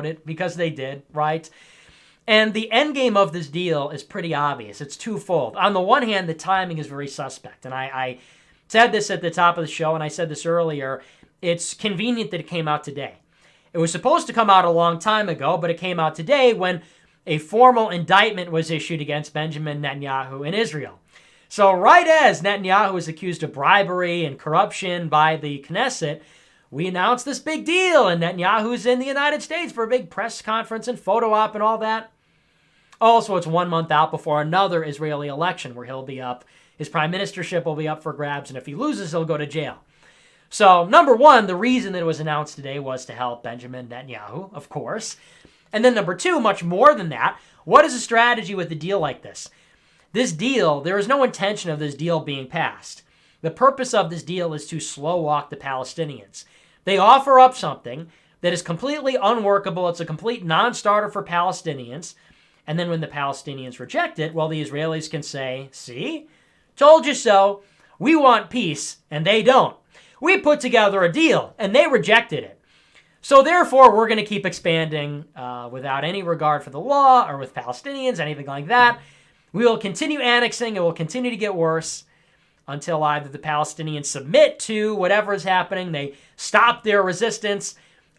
it because they did, right? And the end game of this deal is pretty obvious. It's twofold. On the one hand, the timing is very suspect. And I said this at the top of the show, and I said this earlier. It's convenient that it came out today. It was supposed to come out a long time ago, but it came out today when a formal indictment was issued against Benjamin Netanyahu in Israel. So right as Netanyahu was accused of bribery and corruption by the Knesset, we announced this big deal, and Netanyahu's in the United States for a big press conference and photo op and all that. Also, it's 1 month out before another Israeli election where he'll be up. His prime ministership will be up for grabs, and if he loses, he'll go to jail. So, number one, the reason that it was announced today was to help Benjamin Netanyahu, of course. And then number two, much more than that, what is the strategy with a deal like this? This deal, there is no intention of this deal being passed. The purpose of this deal is to slow walk the Palestinians. They offer up something that is completely unworkable. It's a complete non-starter for Palestinians. And then when the Palestinians reject it, well, the Israelis can say, see, told you so. We want peace, and they don't. We put together a deal, and they rejected it. So therefore, we're going to keep expanding without any regard for the law or with Palestinians, anything like that. We will continue annexing. It will continue to get worse until either the Palestinians submit to whatever is happening, they stop their resistance,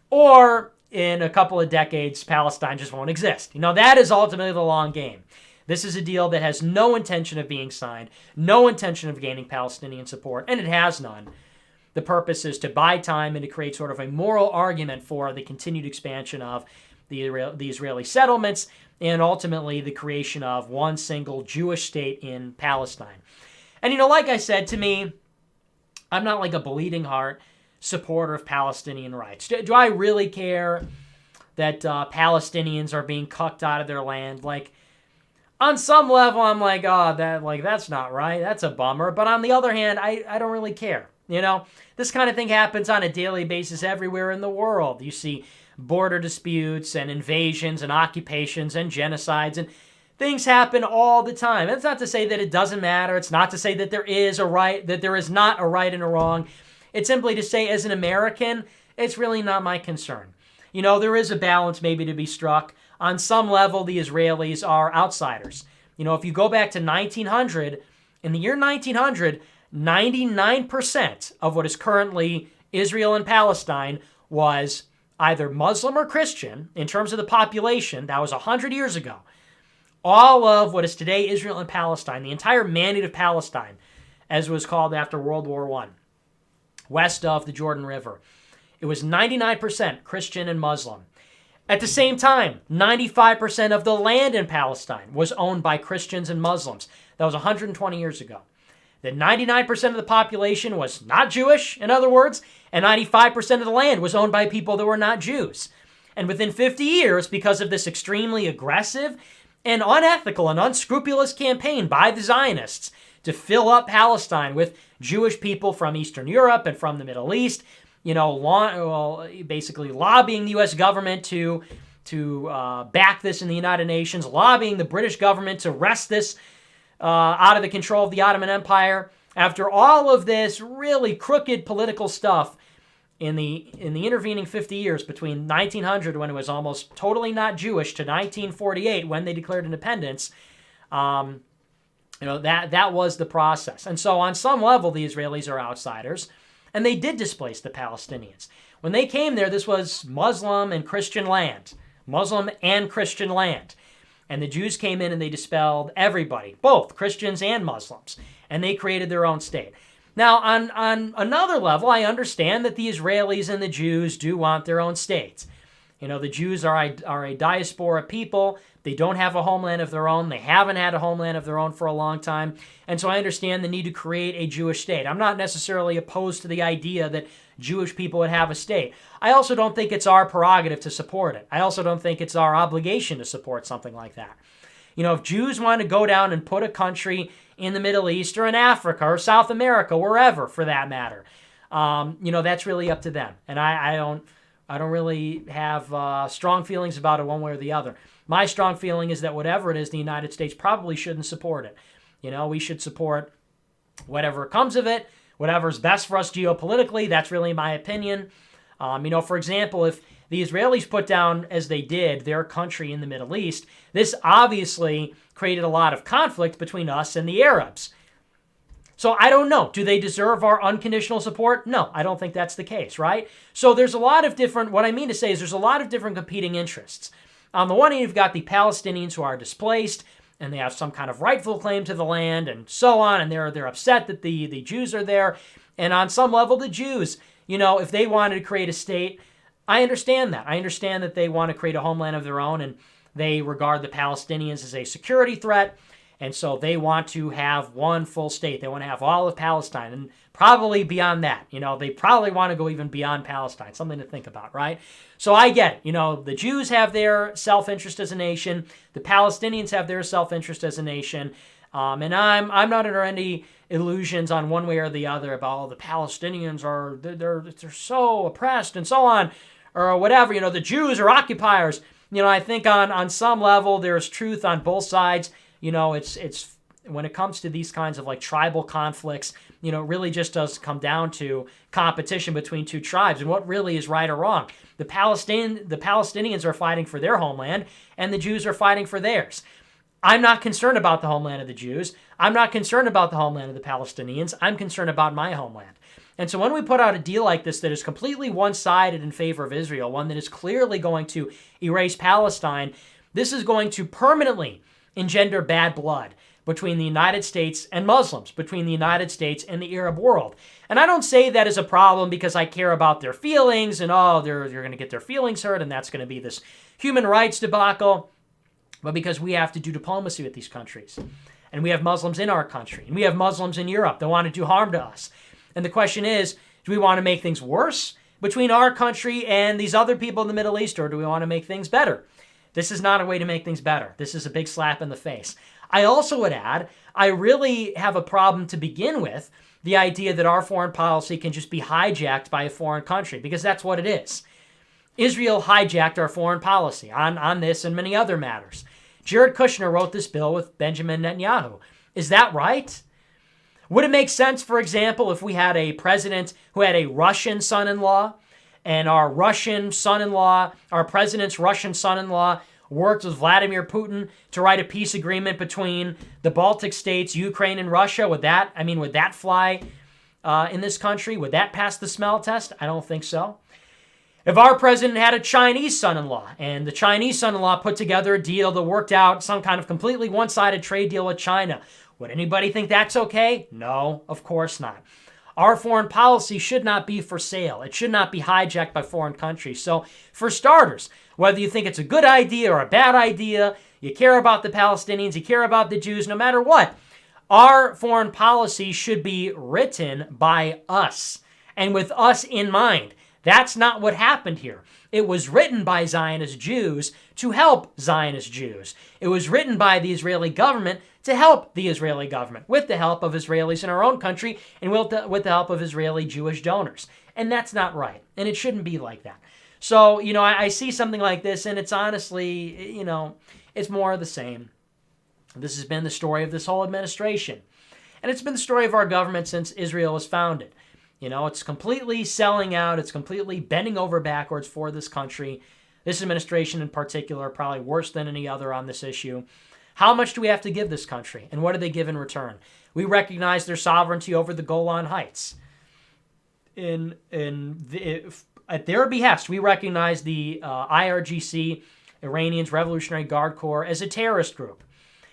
or in a couple of decades, Palestine just won't exist. That is ultimately the long game. This is a deal that has no intention of being signed, no intention of gaining Palestinian support, and it has none. The purpose is to buy time and to create sort of a moral argument for the continued expansion of the Israeli settlements and ultimately the creation of one single Jewish state in Palestine. And, like I said, to me, I'm not like a bleeding heart supporter of Palestinian rights. Do I really care that Palestinians are being cucked out of their land? Like, on some level, I'm like, oh, that's not right. That's a bummer. But on the other hand, I don't really care. This kind of thing happens on a daily basis everywhere in the world. You see border disputes and invasions and occupations and genocides, and things happen all the time. It's not to say that it doesn't matter. It's not to say that there is not a right and a wrong. It's simply to say, as an American, it's really not my concern. There is a balance maybe to be struck. On some level, the Israelis are outsiders. If you go back to 1900, in the year 1900, 99% of what is currently Israel and Palestine was either Muslim or Christian in terms of the population. That was 100 years ago. All of what is today Israel and Palestine, the entire Mandate of Palestine, as it was called after World War I, west of the Jordan River, it was 99% Christian and Muslim. At the same time, 95% of the land in Palestine was owned by Christians and Muslims. That was 120 years ago. That 99% of the population was not Jewish, in other words, and 95% of the land was owned by people that were not Jews. And within 50 years, because of this extremely aggressive and unethical and unscrupulous campaign by the Zionists to fill up Palestine with Jewish people from Eastern Europe and from the Middle East, basically lobbying the U.S. government to back this in the United Nations, lobbying the British government to wrest this out of the control of the Ottoman Empire. After all of this really crooked political stuff in the intervening 50 years between 1900, when it was almost totally not Jewish, to 1948, when they declared independence, that was the process. And so on some level, the Israelis are outsiders, and they did displace the Palestinians. When they came there, this was Muslim and Christian land. And the Jews came in and they dispelled everybody, both Christians and Muslims, and they created their own state. Now, on another level, I understand that the Israelis and the Jews do want their own states. The Jews are a diaspora people. They don't have a homeland of their own. They haven't had a homeland of their own for a long time. And so I understand the need to create a Jewish state. I'm not necessarily opposed to the idea that Jewish people would have a state. I also don't think it's our prerogative to support it. I also don't think it's our obligation to support something like that. If Jews want to go down and put a country in the Middle East or in Africa or South America, wherever for that matter, that's really up to them. And I don't really have strong feelings about it one way or the other. My strong feeling is that whatever it is, the United States probably shouldn't support it. We should support whatever comes of it, whatever's best for us geopolitically. That's really my opinion. For example, if the Israelis put down, as they did, their country in the Middle East, this obviously created a lot of conflict between us and the Arabs. So I don't know. Do they deserve our unconditional support? No, I don't think that's the case, right? So there's a lot of different, what I mean to say is there's a lot of different competing interests. On the one hand, you've got the Palestinians who are displaced, and they have some kind of rightful claim to the land and so on, and they're upset that the Jews are there. And on some level, the Jews, if they wanted to create a state, I understand that. I understand that they want to create a homeland of their own, and they regard the Palestinians as a security threat. And so they want to have one full state. They want to have all of Palestine and probably beyond that. They probably want to go even beyond Palestine. Something to think about, right? So I get it. The Jews have their self-interest as a nation. The Palestinians have their self-interest as a nation. And I'm not under any illusions on one way or the other about the Palestinians they're so oppressed and so on, or whatever. The Jews are occupiers. I think on some level there's truth on both sides. It's when it comes to these kinds of like tribal conflicts, it really just does come down to competition between two tribes and what really is right or wrong. The Palestinians are fighting for their homeland and the Jews are fighting for theirs. I'm not concerned about the homeland of the Jews. I'm not concerned about the homeland of the Palestinians. I'm concerned about my homeland. And so when we put out a deal like this that is completely one-sided in favor of Israel, one that is clearly going to erase Palestine, this is going to permanently engender bad blood between the United States and Muslims, between the United States and the Arab world. And I don't say that as a problem because I care about their feelings and, they're going to get their feelings hurt and that's going to be this human rights debacle, but because we have to do diplomacy with these countries. And we have Muslims in our country, and we have Muslims in Europe that want to do harm to us. And the question is, do we want to make things worse between our country and these other people in the Middle East, or do we want to make things better? This is not a way to make things better. This is a big slap in the face. I also would add, I really have a problem to begin with the idea that our foreign policy can just be hijacked by a foreign country, because that's what it is. Israel hijacked our foreign policy on this and many other matters. Jared Kushner wrote this bill with Benjamin Netanyahu. Is that right? Would it make sense, for example, if we had a president who had a Russian son-in-law, and our president's Russian son-in-law worked with Vladimir Putin to write a peace agreement between the Baltic states, Ukraine, and Russia? Would that fly in this country? Would that pass the smell test? I don't think so. If our president had a Chinese son-in-law, and the Chinese son-in-law put together a deal that worked out some kind of completely one-sided trade deal with China, would anybody think that's okay? No, of course not. Our foreign policy should not be for sale. It should not be hijacked by foreign countries. So, for starters, whether you think it's a good idea or a bad idea, you care about the Palestinians, you care about the Jews, no matter what, our foreign policy should be written by us and with us in mind. That's not what happened here. It was written by Zionist Jews to help Zionist Jews. It was written by the Israeli government to help the Israeli government, with the help of Israelis in our own country and with the help of Israeli Jewish donors. And that's not right. And it shouldn't be like that. So, I see something like this, and it's honestly, it's more of the same. This has been the story of this whole administration. And it's been the story of our government since Israel was founded. It's completely selling out. It's completely bending over backwards for this country. This administration in particular, probably worse than any other on this issue. How much do we have to give this country? And what do they give in return? We recognize their sovereignty over the Golan Heights. At their behest, we recognize the IRGC, Iranian's Revolutionary Guard Corps, as a terrorist group.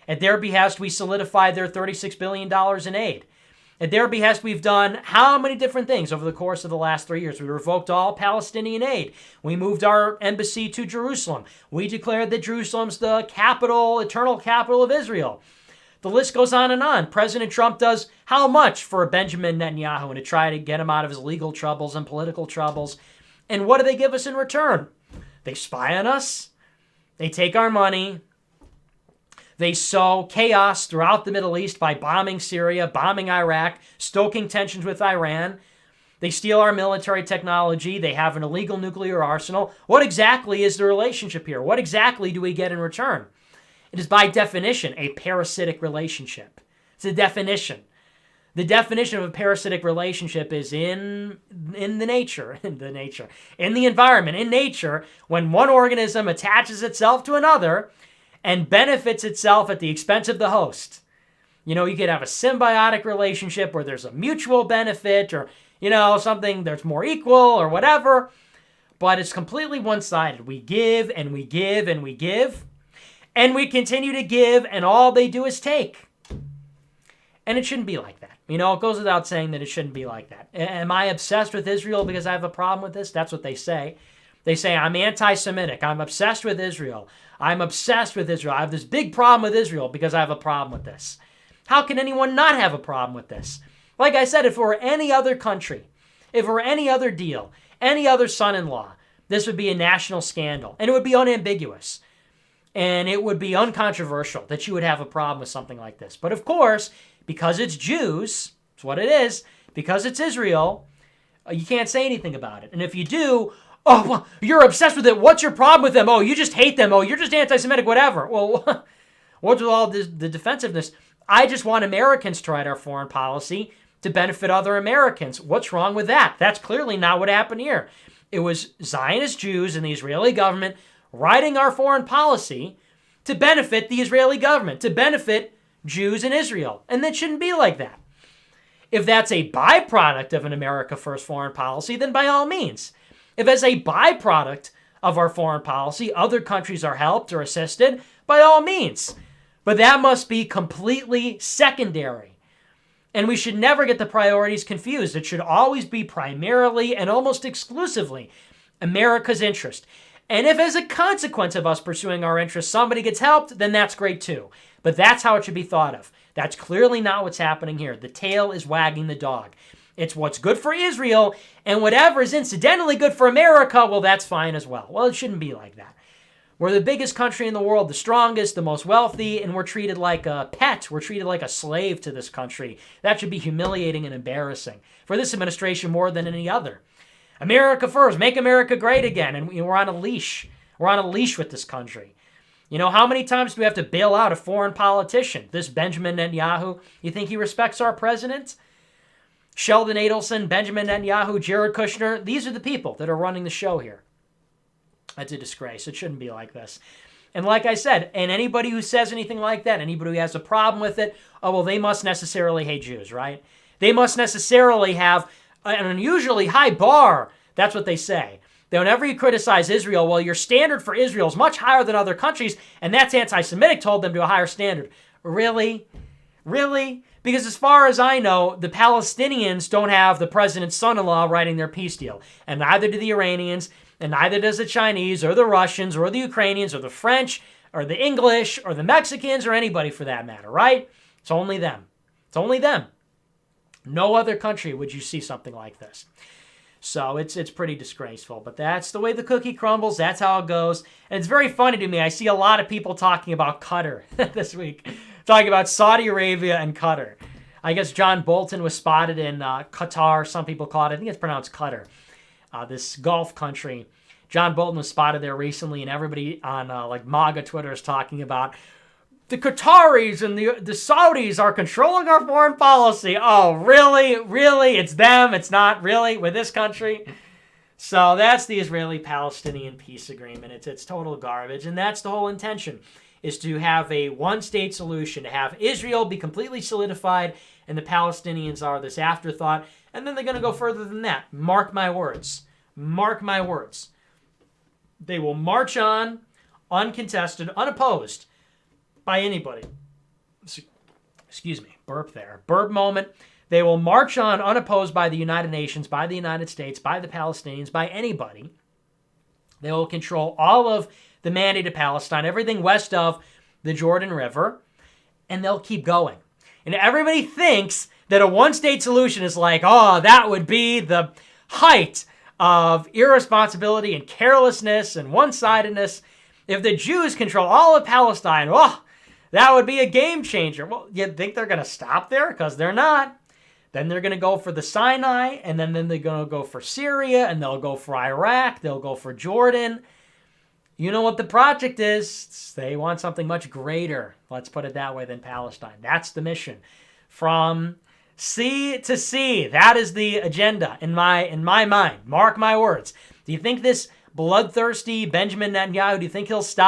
At their behest, we solidified their $36 billion in aid. At their behest, we've done how many different things over the course of the last 3 years? We revoked all Palestinian aid. We moved our embassy to Jerusalem. We declared that Jerusalem's the capital, eternal capital of Israel. The list goes on and on. President Trump does how much for Benjamin Netanyahu and to try to get him out of his legal troubles and political troubles. And what do they give us in return? They spy on us. They take our money. They sow chaos throughout the Middle East by bombing Syria, bombing Iraq, stoking tensions with Iran. They steal our military technology. They have an illegal nuclear arsenal. What exactly is the relationship here? What exactly do we get in return? It is by definition a parasitic relationship. It's a definition. The definition of a parasitic relationship is in the nature, in the environment, in nature, when one organism attaches itself to another and benefits itself at the expense of the host. You could have a symbiotic relationship where there's a mutual benefit or, something that's more equal or whatever, but it's completely one-sided. We give and we give and we give, and we continue to give, and all they do is take. And it shouldn't be like that. It goes without saying that it shouldn't be like that. Am I obsessed with Israel because I have a problem with this? That's what they say. They say, I'm anti-Semitic. I'm obsessed with Israel. I'm obsessed with Israel. I have this big problem with Israel because I have a problem with this. How can anyone not have a problem with this? Like I said, if it were any other country, if it were any other deal, any other son-in-law, this would be a national scandal. And it would be unambiguous. And it would be uncontroversial that you would have a problem with something like this. But of course, because it's Jews, it's what it is, because it's Israel, you can't say anything about it. And if you do, oh, well, you're obsessed with it. What's your problem with them? Oh, you just hate them. Oh, you're just anti-Semitic, whatever. Well, what's with all this, the defensiveness? I just want Americans to write our foreign policy to benefit other Americans. What's wrong with that? That's clearly not what happened here. It was Zionist Jews and the Israeli government writing our foreign policy to benefit the Israeli government, to benefit Jews in Israel. And that shouldn't be like that. If that's a byproduct of an America First foreign policy, then by all means. If as a byproduct of our foreign policy, other countries are helped or assisted, by all means. But that must be completely secondary. And we should never get the priorities confused. It should always be primarily and almost exclusively America's interest. And if as a consequence of us pursuing our interests, somebody gets helped, then that's great too. But that's how it should be thought of. That's clearly not what's happening here. The tail is wagging the dog. It's what's good for Israel, and whatever is incidentally good for America, well, that's fine as well. Well, it shouldn't be like that. We're the biggest country in the world, the strongest, the most wealthy, and we're treated like a pet. We're treated like a slave to this country. That should be humiliating and embarrassing for this administration more than any other. America first, make America great again, and we're on a leash. We're on a leash with this country. How many times do we have to bail out a foreign politician? This Benjamin Netanyahu, you think he respects our president? Sheldon Adelson, Benjamin Netanyahu, Jared Kushner, these are the people that are running the show here. That's a disgrace. It shouldn't be like this. And like I said, and anybody who says anything like that, anybody who has a problem with it, oh, well, they must necessarily hate Jews, right? They must necessarily have an unusually high bar. That's what they say. That whenever you criticize Israel, well, your standard for Israel is much higher than other countries, and that's anti-Semitic, told them to a higher standard. Really? Really? Because as far as I know, the Palestinians don't have the president's son-in-law writing their peace deal, and neither do the Iranians, and neither does the Chinese, or the Russians, or the Ukrainians, or the French, or the English, or the Mexicans, or anybody for that matter, right? It's only them. It's only them. No other country would you see something like this. So it's pretty disgraceful, but that's the way the cookie crumbles. That's how it goes. And it's very funny to me. I see a lot of people talking about Qatar this week, talking about Saudi Arabia and Qatar. I guess John Bolton was spotted in Qatar. Some people call it, I think it's pronounced Qatar, this Gulf country. John Bolton was spotted there recently, and everybody on like MAGA Twitter is talking about the Qataris and the Saudis are controlling our foreign policy. Oh, really? Really? It's them? It's not really with this country? So that's the Israeli-Palestinian peace agreement. It's total garbage. And that's the whole intention, is to have a one-state solution, to have Israel be completely solidified and the Palestinians are this afterthought. And then they're going to go further than that. Mark my words. Mark my words. They will march on, uncontested, unopposed, by anybody. Excuse me, burp there. Burp moment. They will march on unopposed by the United Nations, by the United States, by the Palestinians, by anybody. They will control all of the mandate of Palestine, everything west of the Jordan River, and they'll keep going. And everybody thinks that a one-state solution is like, oh, that would be the height of irresponsibility and carelessness and one-sidedness. If the Jews control all of Palestine, oh, that would be a game changer. Well, you think they're going to stop there? Because they're not. Then they're going to go for the Sinai, and then they're going to go for Syria, and they'll go for Iraq, they'll go for Jordan. You know what the project is? They want something much greater, let's put it that way, than Palestine. That's the mission. From Sea to sea. That is the agenda in my mind. Mark my words. Do you think this bloodthirsty Benjamin Netanyahu, do you think he'll stop